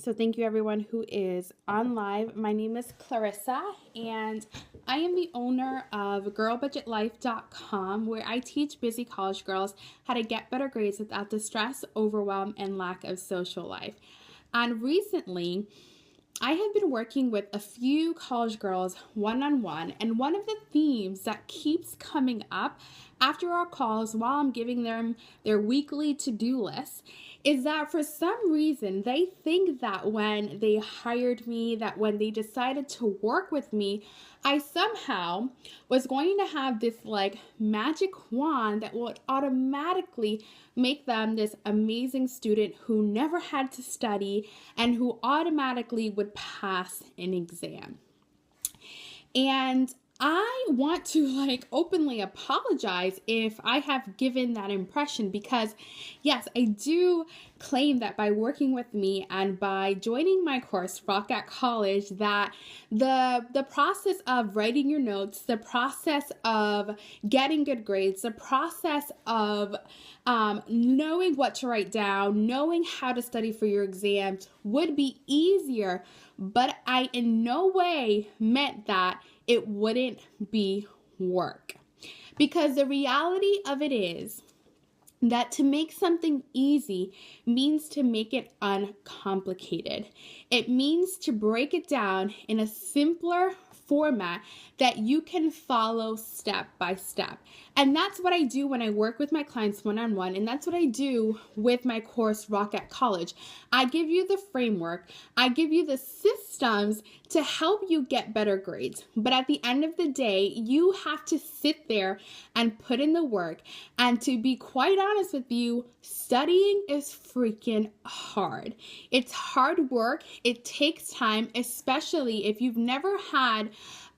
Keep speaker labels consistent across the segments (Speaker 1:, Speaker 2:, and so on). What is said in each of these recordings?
Speaker 1: So thank you everyone who is on live. My name is Clarissa and I am the owner of girlbudgetlife.com, where I teach busy college girls how to get better grades without the stress, overwhelm, and lack of social life. And recently, I have been working with a few college girls one-on-one, and one of the themes that keeps coming up after our calls while I'm giving them their weekly to-do list is that for some reason they think that when they hired me, that when they decided to work with me, I somehow was going to have this like magic wand that would automatically make them this amazing student who never had to study and who automatically would pass an exam. And I want to openly apologize if I have given that impression, because yes, I do claim that by working with me and by joining my course Rock at College, that the process of writing your notes, the process of getting good grades, the process of knowing what to write down, knowing how to study for your exams would be easier, but I in no way meant that it wouldn't be work. Because the reality of it is that to make something easy means to make it uncomplicated. It means to break it down in a simpler format that you can follow step by step. And that's what I do when I work with my clients one-on-one, and that's what I do with my course Rock at College. I give you the framework, I give you the systems to help you get better grades. But at the end of the day, you have to sit there and put in the work. And to be quite honest with you, studying is freaking hard. It's hard work. It takes time, especially if you've never had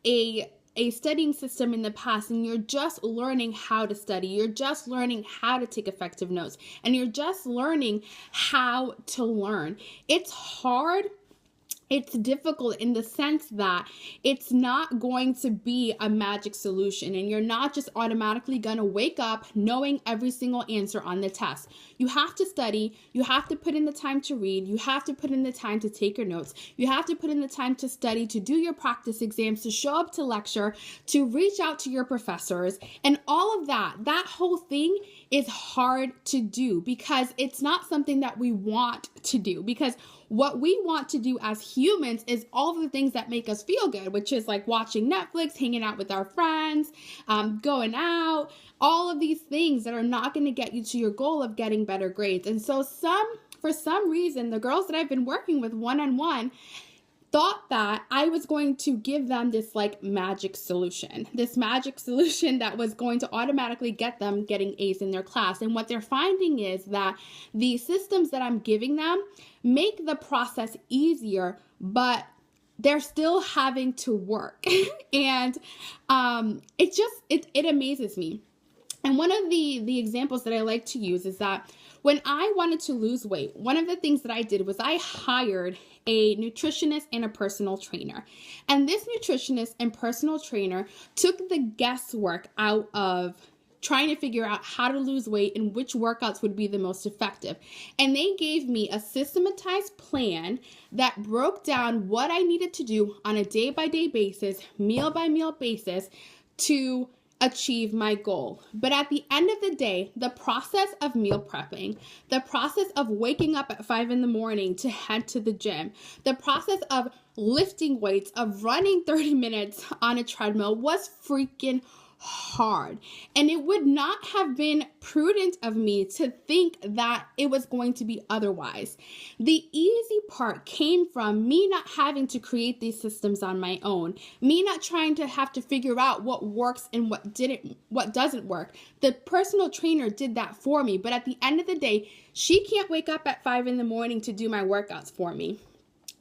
Speaker 1: a studying system in the past and you're just learning how to study. You're just learning how to take effective notes, and you're just learning how to learn. It's hard. It's difficult in the sense that it's not going to be a magic solution, and you're not just automatically going to wake up knowing every single answer on the test. You have to study, you have to put in the time to read, you have to put in the time to take your notes, you have to put in the time to study, to do your practice exams, to show up to lecture, to reach out to your professors, and all of that. That whole thing is hard to do because it's not something that we want to do, because what we want to do as humans is all the things that make us feel good, which is like watching Netflix, hanging out with our friends, going out, all of these things that are not going to get you to your goal of getting better grades. And so for some reason, the girls that I've been working with one-on-one thought that I was going to give them this magic solution that was going to automatically get them getting A's in their class. And what they're finding is that the systems that I'm giving them make the process easier, but they're still having to work. And it amazes me. And one of the examples that I like to use is that when I wanted to lose weight, one of the things that I did was I hired a nutritionist and a personal trainer. And this nutritionist and personal trainer took the guesswork out of trying to figure out how to lose weight and which workouts would be the most effective. And they gave me a systematized plan that broke down what I needed to do on a day-by-day basis, meal-by-meal basis to achieve my goal. But at the end of the day, the process of meal prepping, the process of waking up at 5 a.m. to head to the gym, the process of lifting weights, of running 30 minutes on a treadmill was freaking hard. And it would not have been prudent of me to think that it was going to be otherwise. The easy part came from me not having to create these systems on my own, me not trying to have to figure out what works and what doesn't work. The personal trainer did that for me, but at the end of the day, she can't wake up at 5 a.m. to do my workouts for me.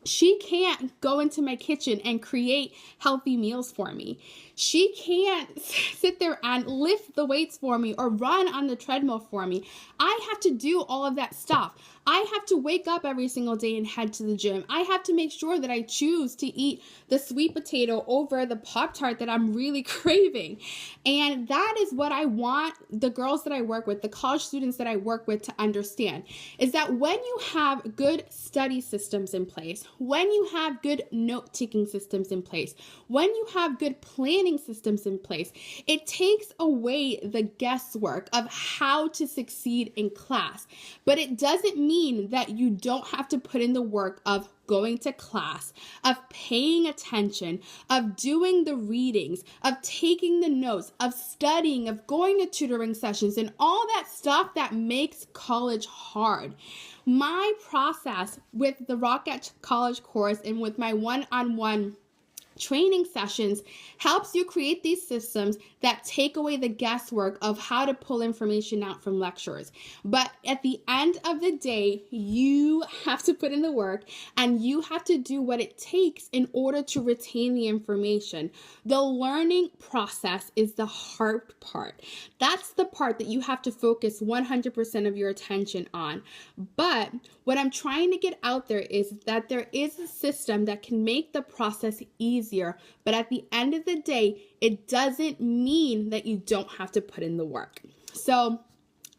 Speaker 1: She can't go into my kitchen and create healthy meals for me. She can't sit there and lift the weights for me or run on the treadmill for me. I have to do all of that stuff. I have to wake up every single day and head to the gym. I have to make sure that I choose to eat the sweet potato over the Pop-Tart that I'm really craving. And that is what I want the girls that I work with, the college students that I work with, to understand, is that when you have good study systems in place, when you have good note-taking systems in place, when you have good planning systems in place, it takes away the guesswork of how to succeed in class. But it doesn't mean that you don't have to put in the work of going to class, of paying attention, of doing the readings, of taking the notes, of studying, of going to tutoring sessions, and all that stuff that makes college hard. My process with the Rock at College course and with my one-on-one training sessions helps you create these systems that take away the guesswork of how to pull information out from lectures. But at the end of the day, you have to put in the work and you have to do what it takes in order to retain the information. The learning process is the hard part. That's the part that you have to focus 100% of your attention on. But what I'm trying to get out there is that there is a system that can make the process easier, but at the end of the day, it doesn't mean that you don't have to put in the work. So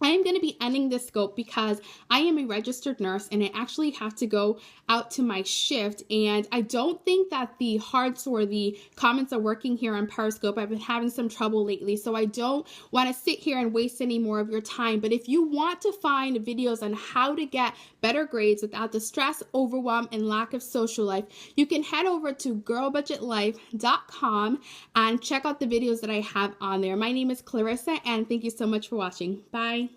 Speaker 1: I am going to be ending this scope because I am a registered nurse and I actually have to go out to my shift, and I don't think that the hearts or the comments are working here on Periscope. I've been having some trouble lately, so I don't want to sit here and waste any more of your time. But if you want to find videos on how to get better grades without the stress, overwhelm, and lack of social life, you can head over to girlbudgetlife.com and check out the videos that I have on there. My name is Clarissa, and thank you so much for watching. Bye.